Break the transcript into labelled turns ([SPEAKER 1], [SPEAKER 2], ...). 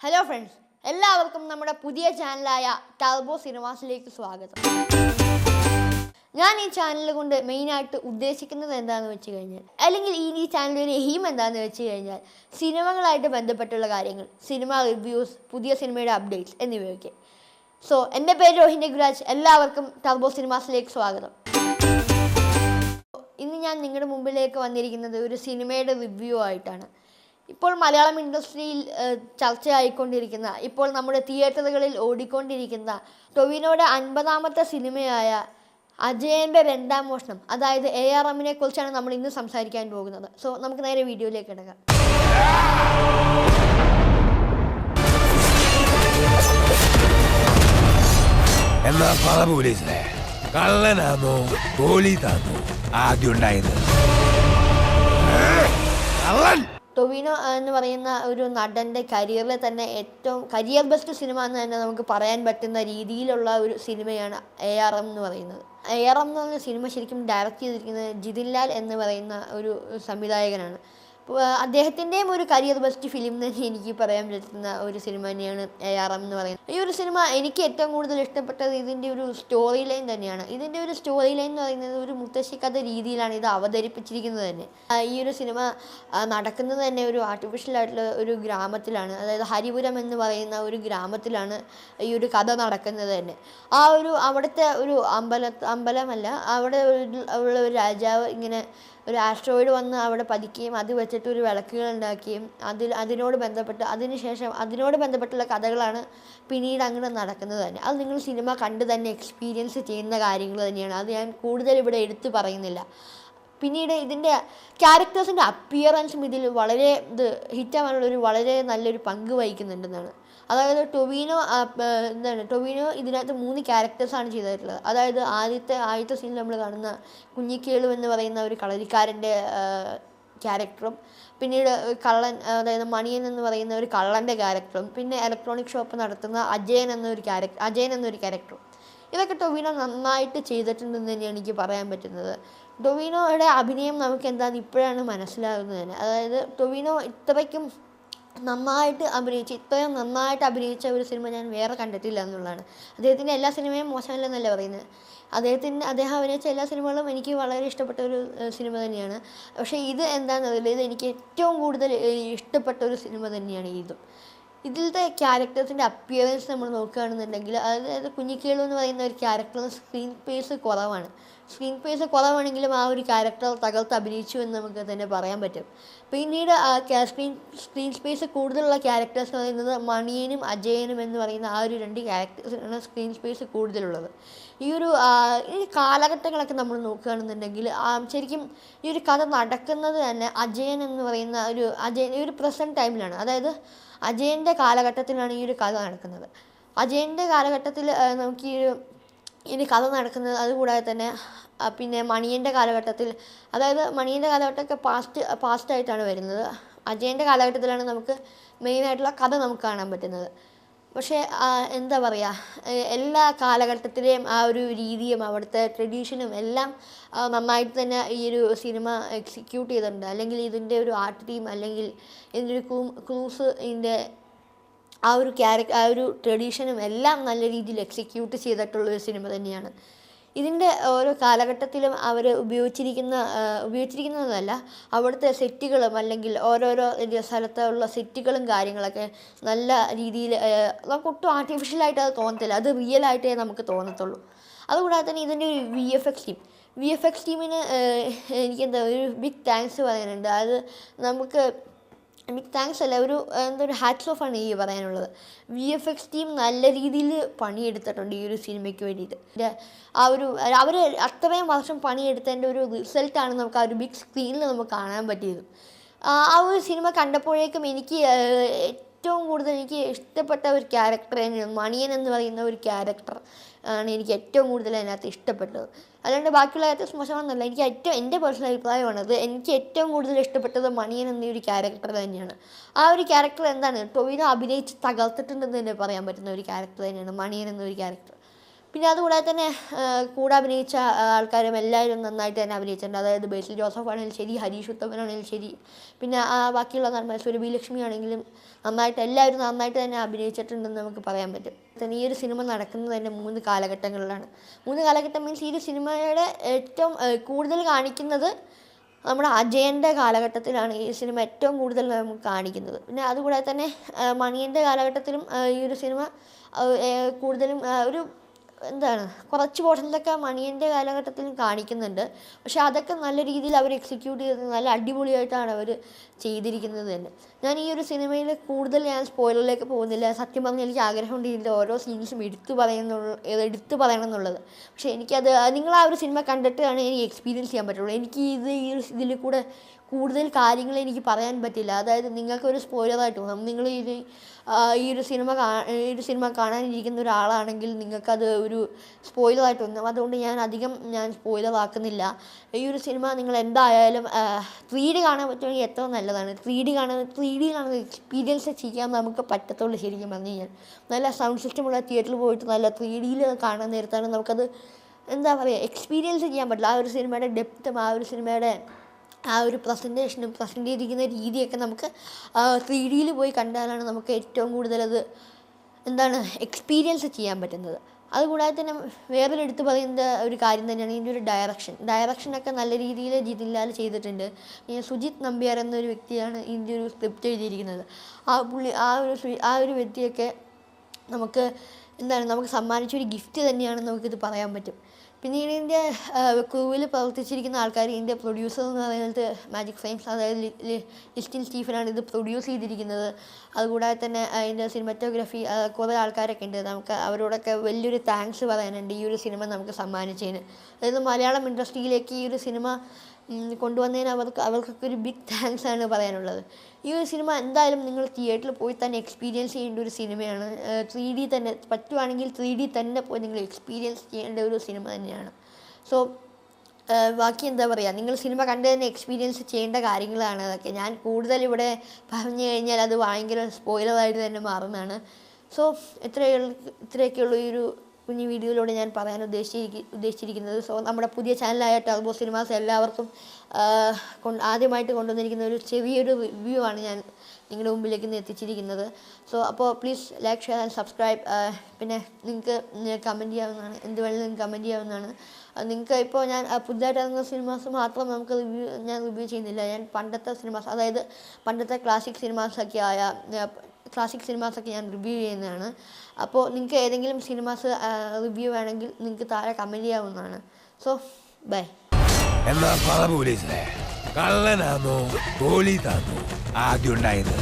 [SPEAKER 1] Hello friends, എല്ലാവർക്കും നമ്മുടെ പുതിയ ചാനലായ ടർബോ സിനിമാസിലേക്ക് സ്വാഗതം. ഞാൻ ഈ ചാനൽ കൊണ്ട് മെയിനായിട്ട് ഉദ്ദേശിക്കുന്നത് എന്താണെന്ന് വെച്ച് കഴിഞ്ഞാൽ, അല്ലെങ്കിൽ ഈ ചാനലിൻ്റെ എയിം എന്താണെന്ന് വെച്ച് കഴിഞ്ഞാൽ, സിനിമകളായിട്ട് ബന്ധപ്പെട്ടുള്ള കാര്യങ്ങൾ, സിനിമ റിവ്യൂസ്, പുതിയ സിനിമയുടെ അപ്ഡേറ്റ്സ് എന്നിവയൊക്കെ. സോ എൻ്റെ പേര് രോഹിൻ രഘുരാജ്. എല്ലാവർക്കും ടർബോ സിനിമാസിലേക്ക് സ്വാഗതം. ഇന്ന് ഞാൻ നിങ്ങളുടെ മുമ്പിലേക്ക് വന്നിരിക്കുന്നത് ഒരു സിനിമയുടെ റിവ്യൂ ആയിട്ടാണ്. ഇപ്പോൾ മലയാളം ഇൻഡസ്ട്രിയിൽ ചർച്ചയായിക്കൊണ്ടിരിക്കുന്ന, ഇപ്പോൾ നമ്മുടെ തിയേറ്ററുകളിൽ ഓടിക്കൊണ്ടിരിക്കുന്ന ടൊവിനോയുടെ 50ാമത്തെ സിനിമയായ അജയൻ്റെ രണ്ടാം മോഷണം, അതായത് ARMനെ കുറിച്ചാണ് നമ്മൾ ഇന്ന് സംസാരിക്കാൻ പോകുന്നത്. സോ നമുക്ക് നേരെ വീഡിയോയിലേക്ക് കിടക്കാം.
[SPEAKER 2] എന്നാ പറ പോലീസിലെ കള്ളനാണോ പോലീസാണോ ആദ്യം ഉണ്ടായത്?
[SPEAKER 1] ടൊവിനോ എന്ന് പറയുന്ന ഒരു നടൻ്റെ കരിയറിലെ തന്നെ ഏറ്റവും കരിയർ ബെസ്റ്റ് സിനിമ എന്ന് തന്നെ നമുക്ക് പറയാൻ പറ്റുന്ന രീതിയിലുള്ള ഒരു സിനിമയാണ് ARM എന്ന് പറയുന്നത്. ARM എന്ന് പറഞ്ഞ സിനിമ ശരിക്കും ഡയറക്റ്റ് ചെയ്തിരിക്കുന്നത് ജിതിൻ ലാൽ എന്ന് പറയുന്ന ഒരു സംവിധായകനാണ്. അദ്ദേഹത്തിൻ്റെയും ഒരു കരിയർ ബെസ്റ്റ് ഫിലിം തന്നെ എനിക്ക് പറയാൻ പറ്റുന്ന ഒരു സിനിമ തന്നെയാണ് ARM എന്ന് പറയുന്നത്. ഈ ഒരു സിനിമ എനിക്ക് ഏറ്റവും കൂടുതൽ ഇഷ്ടപ്പെട്ടത് ഇതിൻ്റെ ഒരു സ്റ്റോറി ലൈൻ തന്നെയാണ്. ഇതിൻ്റെ ഒരു സ്റ്റോറി ലൈൻ എന്ന് പറയുന്നത് ഒരു മുത്തശ്ശി കഥ രീതിയിലാണ് ഇത് അവതരിപ്പിച്ചിരിക്കുന്നത് തന്നെ. ഈ ഒരു സിനിമ നടക്കുന്നത് തന്നെ ഒരു ആർട്ടിഫിഷ്യലായിട്ടുള്ള ഒരു ഗ്രാമത്തിലാണ്, അതായത് ഹരിപുരം എന്ന് പറയുന്ന ഒരു ഗ്രാമത്തിലാണ് ഈ ഒരു കഥ നടക്കുന്നത് തന്നെ. അവിടുത്തെ ഒരു അമ്പലമല്ല, അവിടെ ഉള്ള ഒരു രാജാവ് ഇങ്ങനെ ഒരു ആസ്ട്രോയിഡ് വന്ന് അവിടെ പതിക്കുകയും അത് വെച്ചിട്ട് ഒരു വിളക്കുകൾ ഉണ്ടാക്കുകയും അതിനോട് ബന്ധപ്പെട്ടുള്ള കഥകളാണ് പിന്നീട് അങ്ങനെ നടക്കുന്നത് തന്നെ. അത് നിങ്ങൾ സിനിമ കണ്ട് തന്നെ എക്സ്പീരിയൻസ് ചെയ്യുന്ന കാര്യങ്ങൾ തന്നെയാണ്. അത് ഞാൻ കൂടുതൽ ഇവിടെ എടുത്തു പറയുന്നില്ല. പിന്നീട് ഇതിൻ്റെ ക്യാരക്ടേഴ്സിൻ്റെ അപ്പിയറൻസും ഇതിൽ വളരെ ഹിറ്റാവാനുള്ളൊരു വളരെ നല്ലൊരു പങ്ക് വഹിക്കുന്നുണ്ടെന്നാണ്. അതായത് ടൊവിനോ ഇതിനകത്ത് 3 ക്യാരക്ടേഴ്സാണ് ചെയ്തിട്ടുള്ളത്. അതായത് ആദ്യത്തെ സീനിൽ നമ്മൾ കാണുന്ന കുഞ്ഞിക്കേളു എന്ന് പറയുന്ന ഒരു കളരിക്കാരൻ്റെ ക്യാരക്ടറും, പിന്നീട് കള്ളൻ, അതായത് മണിയൻ എന്ന് പറയുന്ന ഒരു കള്ളൻ്റെ ക്യാരക്ടറും, പിന്നെ ഇലക്ട്രോണിക് ഷോപ്പ് നടത്തുന്ന അജയൻ എന്നൊരു ക്യാരക്ടറും. ഇതൊക്കെ ടൊവിനോ നന്നായിട്ട് ചെയ്തിട്ടുണ്ടെന്ന് തന്നെയാണ് എനിക്ക് പറയാൻ പറ്റുന്നത്. ടൊവിനോയുടെ അഭിനയം നമുക്ക് എന്താണെന്ന് ഇപ്പോഴാണ് മനസ്സിലാകുന്നത് തന്നെ. അതായത് ടൊവിനോ ഇത്രയും നന്നായിട്ട് അഭിനയിച്ച ഒരു സിനിമ ഞാൻ വേറെ കണ്ടിട്ടില്ല എന്നുള്ളതാണ്. അദ്ദേഹത്തിൻ്റെ എല്ലാ സിനിമയും മോശമല്ലെന്നല്ല പറയുന്നത്. അദ്ദേഹം അഭിനയിച്ച എല്ലാ സിനിമകളും എനിക്ക് വളരെ ഇഷ്ടപ്പെട്ട ഒരു സിനിമ തന്നെയാണ്. പക്ഷേ ഇത് എന്താണെന്നറിയില്ല, ഇത് എനിക്ക് ഏറ്റവും കൂടുതൽ ഇഷ്ടപ്പെട്ട ഒരു സിനിമ തന്നെയാണ് ഇതും. ഇതിലത്തെ ക്യാരക്ടേഴ്സിൻ്റെ അപ്പിയറൻസ് നമ്മൾ നോക്കുകയാണെന്നുണ്ടെങ്കിൽ, അതായത് കുഞ്ഞിക്കേളു എന്ന് പറയുന്ന ഒരു ക്യാരക്ടറിന് സ്ക്രീൻ സ്പേസ് കുറവാണെങ്കിലും ആ ഒരു ക്യാരക്ടർ തകർത്ത് അഭിനയിച്ചു എന്ന് നമുക്ക് തന്നെ പറയാൻ പറ്റും. പിന്നീട് സ്ക്രീൻ സ്പേസ് കൂടുതലുള്ള ക്യാരക്ടേഴ്സ് എന്ന് പറയുന്നത് മണിയനും അജയനും എന്ന് പറയുന്ന ആ ഒരു 2 ക്യാരക്ടേഴ്സിനാണ് സ്ക്രീൻ സ്പേസ് കൂടുതലുള്ളത്. ഈ കാലഘട്ടങ്ങളൊക്കെ നമ്മൾ നോക്കുകയാണെന്നുണ്ടെങ്കിൽ ശരിക്കും ഈ ഒരു കഥ നടക്കുന്നത് തന്നെ അജയൻ എന്ന് പറയുന്ന ഒരു പ്രസൻറ്റ് ടൈമിലാണ്. അതായത് അജയൻ്റെ കാലഘട്ടത്തിലാണ് ഈ ഒരു കഥ നടക്കുന്നത്. അജയൻ്റെ കാലഘട്ടത്തിൽ നമുക്ക് ഈ കഥ നടക്കുന്നത്. അതുകൂടാതെ തന്നെ പിന്നെ മണിയൻ്റെ കാലഘട്ടത്തിൽ, അതായത് മണിയൻ്റെ കാലഘട്ടമൊക്കെ പാസ്റ്റായിട്ടാണ് വരുന്നത്. അജയൻ്റെ കാലഘട്ടത്തിലാണ് നമുക്ക് മെയിനായിട്ടുള്ള കഥ നമുക്ക് കാണാൻ പറ്റുന്നത്. പക്ഷേ എന്താ പറയുക, എല്ലാ കാലഘട്ടത്തിലെയും ആ ഒരു രീതിയും അവിടുത്തെ ട്രഡീഷനും എല്ലാം നന്നായിട്ട് തന്നെ ഈ ഒരു സിനിമ എക്സിക്യൂട്ട് ചെയ്തിട്ടുണ്ട്. അല്ലെങ്കിൽ ഇതിൻ്റെ ഒരു ആർട്ട് ടീം, അല്ലെങ്കിൽ ഇതിൻ്റെ ഒരു ക്രൂസ്, ഇതിൻ്റെ ആ ഒരു ട്രഡീഷനും എല്ലാം നല്ല രീതിയിൽ എക്സിക്യൂട്ട് ചെയ്തിട്ടുള്ളൊരു സിനിമ തന്നെയാണ്. ഇതിൻ്റെ ഓരോ കാലഘട്ടത്തിലും അവർ ഉപയോഗിച്ചിരിക്കുന്നതല്ല, അവിടുത്തെ സെറ്റുകളും അല്ലെങ്കിൽ ഓരോരോ സ്ഥലത്തുള്ള സെറ്റുകളും കാര്യങ്ങളൊക്കെ നല്ല രീതിയിൽ നമുക്ക് ഒട്ടും ആർട്ടിഫിഷ്യലായിട്ട് അത് തോന്നത്തില്ല, അത് റിയലായിട്ടേ നമുക്ക് തോന്നത്തുള്ളൂ. അതുകൂടാതെ തന്നെ ഇതിൻ്റെ ഒരു VFX ടീമിന് എനിക്കെന്താ ഒരു ബിഗ് താങ്ക്സ് പറയാനുണ്ട്. അത് നമുക്ക് ബിഗ് താങ്ക്സ് അല്ല, ഒരു ഹാറ്റ്സ് ഓഫ് ആണ് ഈ പറയാനുള്ളത്. VFX ടീം നല്ല രീതിയിൽ പണിയെടുത്തിട്ടുണ്ട് ഈ ഒരു സിനിമയ്ക്ക് വേണ്ടിയിട്ട്. അവർ അത്രയും വർഷം പണിയെടുത്തതിൻ്റെ ഒരു റിസൾട്ടാണ് നമുക്ക് ആ ഒരു ബിഗ് സ്ക്രീനിൽ നമുക്ക് കാണാൻ പറ്റിയത്. ആ ഒരു സിനിമ കണ്ടപ്പോഴേക്കും എനിക്ക് ഏറ്റവും കൂടുതൽ എനിക്ക് ഇഷ്ടപ്പെട്ട ഒരു ക്യാരക്ടർ തന്നെയാണ് മണിയൻ എന്ന് പറയുന്ന ഒരു ക്യാരക്ടർ ആണ് എനിക്ക് ഏറ്റവും കൂടുതൽ അതിനകത്ത് ഇഷ്ടപ്പെട്ടത്. അല്ലാണ്ട് ബാക്കിയുള്ള ക്യാരക്ടേഴ്സ് മോശമാണെന്നല്ല, എൻ്റെ പേഴ്സണൽ അഭിപ്രായമാണത്. എനിക്ക് ഏറ്റവും കൂടുതൽ ഇഷ്ടപ്പെട്ടത് മണിയൻ എന്നൊരു ക്യാരക്ടർ തന്നെയാണ്. ആ ഒരു ക്യാരക്ടർ എന്താണ് ടൊവിനോ അഭിനയിച്ച് തകർത്തിട്ടുണ്ടെന്ന് തന്നെ പറയാൻ പറ്റുന്ന ഒരു ക്യാരക്ടർ തന്നെയാണ് മണിയൻ എന്നൊരു ക്യാരക്ടർ. പിന്നെ അതുകൂടാതെ തന്നെ കൂടെ അഭിനയിച്ച ആൾക്കാരും എല്ലാവരും നന്നായിട്ട് തന്നെ അഭിനയിച്ചിട്ടുണ്ട്. അതായത് ബേസിൽ ജോസഫ് ആണെങ്കിലും ശരി, ഹരീഷ് ഉത്തമനാണെങ്കിലും ശരി, പിന്നെ ബാക്കിയുള്ള നടന്മാർ സുരഭി ലക്ഷ്മി ആണെങ്കിലും എല്ലാവരും നന്നായിട്ട് തന്നെ അഭിനയിച്ചിട്ടുണ്ടെന്ന് നമുക്ക് പറയാൻ പറ്റും. ഈ ഒരു സിനിമ നടക്കുന്നത് തന്നെ 3 കാലഘട്ടങ്ങളിലാണ്. 3 കാലഘട്ടം മീൻസ് ഈ ഒരു സിനിമയുടെ ഏറ്റവും കൂടുതൽ കാണിക്കുന്നത് നമ്മുടെ അജയൻ്റെ കാലഘട്ടത്തിലാണ് ഈ സിനിമ ഏറ്റവും കൂടുതൽ നമുക്ക് കാണിക്കുന്നത്. പിന്നെ അതുകൂടാതെ തന്നെ മണിയൻ്റെ കാലഘട്ടത്തിലും ഈ ഒരു സിനിമ കൂടുതലും ഒരു കുറച്ച് പോർഷൻസൊക്കെ മണിയൻ്റെ കാലഘട്ടത്തിലും കാണിക്കുന്നുണ്ട്. പക്ഷേ അതൊക്കെ നല്ല രീതിയിൽ അവർ എക്സിക്യൂട്ട് ചെയ്ത് നല്ല അടിപൊളിയായിട്ടാണ് അവർ ചെയ്തിരിക്കുന്നത് തന്നെ. ഞാൻ ഈ ഒരു സിനിമയിൽ കൂടുതൽ ഞാൻ സ്പോയിലറിലേക്ക് പോകുന്നില്ല. സത്യം പറഞ്ഞാൽ എനിക്ക് ആഗ്രഹമുണ്ട് ഇതിൻ്റെ ഓരോ സീൻസും എടുത്തു പറയണം എന്നുള്ളത്. പക്ഷേ എനിക്കത് നിങ്ങൾ ആ ഒരു സിനിമ കണ്ടിട്ടാണ് എനിക്ക് എക്സ്പീരിയൻസ് ചെയ്യാൻ പറ്റുള്ളൂ. എനിക്ക് ഇതിൽ കൂടെ കൂടുതൽ കാര്യങ്ങൾ എനിക്ക് പറയാൻ പറ്റില്ല. അതായത് നിങ്ങൾക്കൊരു സ്പോയിലറായിട്ട് തോന്നും. നിങ്ങൾ ഈ ഒരു സിനിമ കാണാനിരിക്കുന്ന ഒരാളാണെങ്കിൽ നിങ്ങൾക്കത് ഒരു സ്പോയിലറായിട്ട് തോന്നും. അതുകൊണ്ട് ഞാൻ സ്പോയിലറാക്കുന്നില്ല. ഈ ഒരു സിനിമ നിങ്ങൾ എന്തായാലും 3D കാണാൻ പറ്റുമെങ്കിൽ ഏറ്റവും നല്ലതാണ്. 3D കാണുന്ന എക്സ്പീരിയൻസ് ചെയ്യാൻ നമുക്ക് പറ്റത്തുള്ളൂ. ശരിക്കും പറഞ്ഞു കഴിഞ്ഞാൽ നല്ല സൗണ്ട് സിസ്റ്റമുള്ള തിയേറ്ററിൽ പോയിട്ട് നല്ല 3Dയിൽ കാണാൻ നേരത്താണ് നമുക്കത് എക്സ്പീരിയൻസ് ചെയ്യാൻ പറ്റില്ല. ആ ഒരു സിനിമയുടെ ഡെപ്തും ആ ഒരു സിനിമയുടെ ആ ഒരു പ്രസൻറ്റേഷനും പ്രസൻറ്റ് ചെയ്തിരിക്കുന്ന രീതിയൊക്കെ നമുക്ക് 3Dയിൽ പോയി കണ്ടാലാണ് നമുക്ക് ഏറ്റവും കൂടുതലത് എക്സ്പീരിയൻസ് ചെയ്യാൻ പറ്റുന്നത്. അതുകൂടാതെ തന്നെ വേറൊരു എടുത്ത് പറയുന്ന ഒരു കാര്യം തന്നെയാണ് ഇതിൻ്റെ ഒരു ഡയറക്ഷനൊക്കെ നല്ല രീതിയിൽ ജിതിൻലാൽ ചെയ്തിട്ടുണ്ട്. സുജിത് നമ്പ്യാർ എന്നൊരു വ്യക്തിയാണ് ഇതിൻ്റെ ഒരു സ്ക്രിപ്റ്റ് എഴുതിയിരിക്കുന്നത്. ആ ഒരു വ്യക്തിയൊക്കെ നമുക്ക് സമ്മാനിച്ചൊരു ഗിഫ്റ്റ് തന്നെയാണെന്ന് നമുക്കിത് പറയാൻ പറ്റും. പിന്നീട് ഇതിൻ്റെ ക്രൂവിൽ പ്രവർത്തിച്ചിരിക്കുന്ന ആൾക്കാർ, ഇതിൻ്റെ പ്രൊഡ്യൂസർ എന്ന് പറയുന്നത് മാജിക് ഫ്രെയിംസ്, അതായത് ലിസ്റ്റിൻ സ്റ്റീഫനാണ് ഇത് പ്രൊഡ്യൂസ് ചെയ്തിരിക്കുന്നത്. അതുകൂടാതെ തന്നെ അതിൻ്റെ സിനിമാറ്റോഗ്രാഫി കുറേ ആൾക്കാരൊക്കെ ഉണ്ട്. നമുക്ക് അവരോടൊക്കെ വലിയൊരു താങ്ക്സ് പറയാനുണ്ട് ഈ ഒരു സിനിമ നമുക്ക് സമ്മാനിച്ചതിന്. അതായത് മലയാളം ഇൻഡസ്ട്രിയിലേക്ക് ഈ ഒരു സിനിമ കൊണ്ടുവന്നതിന് അവർക്കൊക്കെ ഒരു ബിഗ് താങ്ക്സ് ആണ് പറയാനുള്ളത്. ഈ ഒരു സിനിമ എന്തായാലും നിങ്ങൾ തിയേറ്ററിൽ പോയി തന്നെ എക്സ്പീരിയൻസ് ചെയ്യേണ്ട ഒരു സിനിമയാണ്. 3D തന്നെ പറ്റുവാണെങ്കിൽ 3D തന്നെ പോയി നിങ്ങൾ എക്സ്പീരിയൻസ് ചെയ്യേണ്ട ഒരു സിനിമ തന്നെയാണ്. സോ ബാക്കി നിങ്ങൾ സിനിമ കണ്ട് തന്നെ എക്സ്പീരിയൻസ് ചെയ്യേണ്ട കാര്യങ്ങളാണ് അതൊക്കെ. ഞാൻ കൂടുതൽ ഇവിടെ പറഞ്ഞു കഴിഞ്ഞാൽ അത് ഭയങ്കര സ്പോയിലറായിട്ട് തന്നെ മാറുന്നതാണ്. സോ ഇത്രയൊക്കെയുള്ളൂ ഈ ഒരു കുഞ്ഞു വീഡിയോയിലൂടെ ഞാൻ പറയാൻ ഉദ്ദേശിച്ചിരിക്കുന്നത്. സോ നമ്മുടെ പുതിയ ചാനലായ ടർബോ സിനിമാസ് എല്ലാവർക്കും ആദ്യമായിട്ട് കൊണ്ടുവന്നിരിക്കുന്ന ഒരു ചെറിയൊരു റിവ്യൂ ആണ് ഞാൻ നിങ്ങളുടെ മുമ്പിലേക്ക് എത്തിച്ചിരിക്കുന്നത്. സോ അപ്പോൾ please like, share and subscribe. പിന്നെ നിങ്ങൾക്ക് കമൻറ്റ് ചെയ്യാവുന്നതാണ്, എന്ത് വേണമെങ്കിലും കമൻറ്റ് ചെയ്യാവുന്നതാണ്. നിങ്ങൾക്ക് ഇപ്പോൾ ഞാൻ പുതുതായിട്ട് ഇറങ്ങുന്ന സിനിമാസ് മാത്രം ഞാൻ റിവ്യൂ ചെയ്യുന്നില്ല. ഞാൻ പണ്ടത്തെ സിനിമാസ്, അതായത് പണ്ടത്തെ ക്ലാസിക് സിനിമാസൊക്കെ ഞാൻ റിവ്യൂ ചെയ്യുന്നതാണ്. അപ്പോൾ നിങ്ങൾക്ക് ഏതെങ്കിലും സിനിമാസ് റിവ്യൂ വേണമെങ്കിൽ നിങ്ങൾക്ക് താഴെ കമൻറ്റ് ചെയ്യാവുന്നതാണ്. So bye.
[SPEAKER 2] എന്നാ പറ പോലീസിനെ, കള്ളനാണോ പോലീസാണോ ആദ്യം ഉണ്ടായത്?